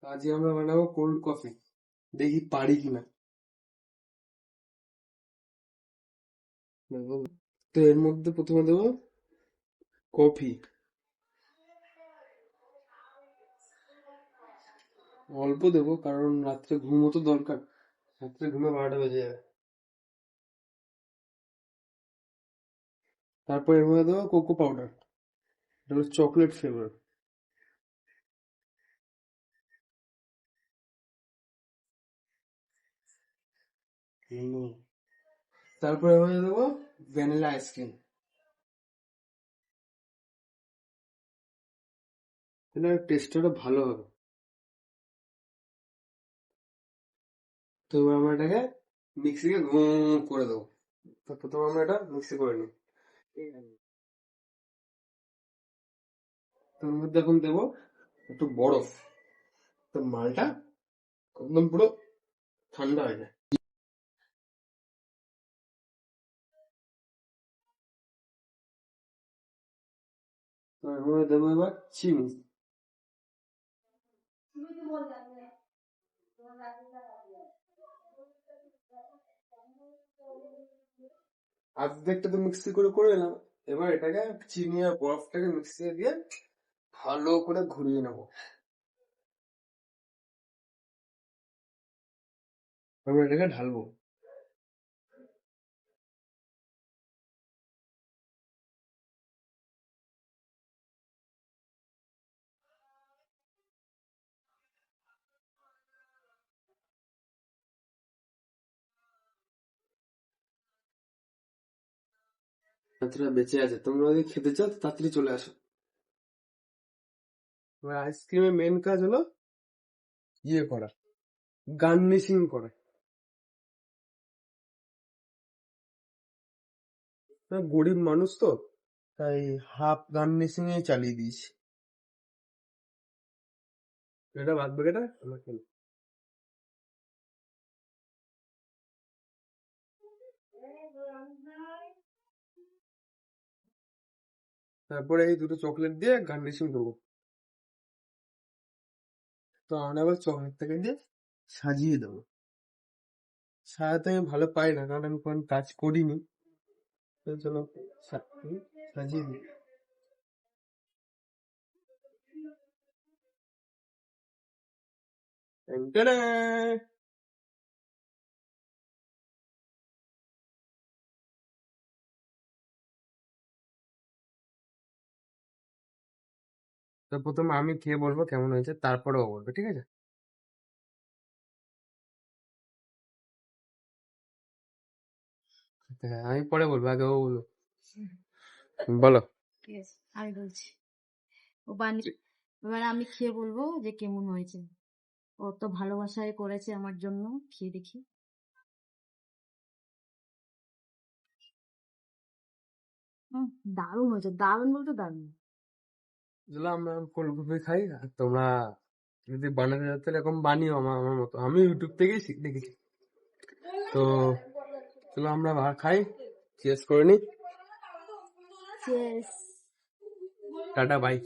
আজকে আমরা বানাবো কোল্ড কফি, দেখি পারি কিনা। তো এর মধ্যে প্রথমে দেবো কফি, অল্প দেবো কারণ রাত্রে ঘুমও তো দরকার, রাত্রে ঘুমে 12টা বেজে যাবে। তারপর এর মধ্যে দেবো কোকো পাউডার, এটা হলো চকলেট ফ্লেভার। তারপর এর মধ্যে দেবো ভ্যানিলা আইসক্রিম, তাহলে টেস্টটা ভালো হবে। তো এবার আমরা এটাকে মিক্সিকে করে দেবো। তো প্রথমে আমরা এটা মিক্সি করে নিই। তার মধ্যে এখন দেবো একটু বরফ, তো মালটা একদম পুরো ঠান্ডা হয়ে যায়। তো এর মধ্যে দেবো এবার চিনি, অর্ধেকটা তো মিক্সি করে এলাম। এবার এটাকে চিনি আর বরফটাকে মিক্সিতে দিয়ে ভালো করে ঘুরিয়ে নেবো। এবার এটাকে ঢালবো। ছাত্ররা বেঁচে আছে, তোমরা যদি খেতে চাও তো তাড়াতাড়ি চলে আসো। এবার আইসক্রিমের মেন কাজ হলো ইয়ে করা, গার্নিশিং করা। গরিব মানুষ তো, তাই হাফ গার্নিশিং এ চালিয়ে দিয়েছি। এটা বাদ বাকিটা আমার খেলো। তারপরে এই দুটো চকলেট দিয়ে গার্নিশিং করবো। তো আমরা আবার চকলেটটাকে দিয়ে সাজিয়ে দেবো। সাজাতে আমি ভালো পাই না কারণ আমি কোনো কাজ করিনি। তো চলো সাজিয়ে দিই। টা-ডা! তো প্রথমে আমি খেয়ে বলবো কেমন হয়েছে, তারপরে ও বলবে, ঠিক আছে? হ্যাঁ, আমি পরে বলবো, আগে ও বলবো। বলো। ঠিক আছে, আমি বলছি। ও বানিয়ে এবার আমি খেয়ে বলবো যে কেমন হয়েছে। ও তো ভালোবাসায় করেছে আমার জন্য, খেয়ে দেখি। দারুণ হয়েছে, দারুণ বলতে দারুণ। চলো আমরা ফুলকপি খাই, আর তোমরা যদি বানাতে চাও তাহলে এরকম বানিও আমার আমার মতো, আমি ইউটিউব থেকেই দেখেছি। তো চলো আমরা খাই, চেস করে নি। Cheers. Tata, by.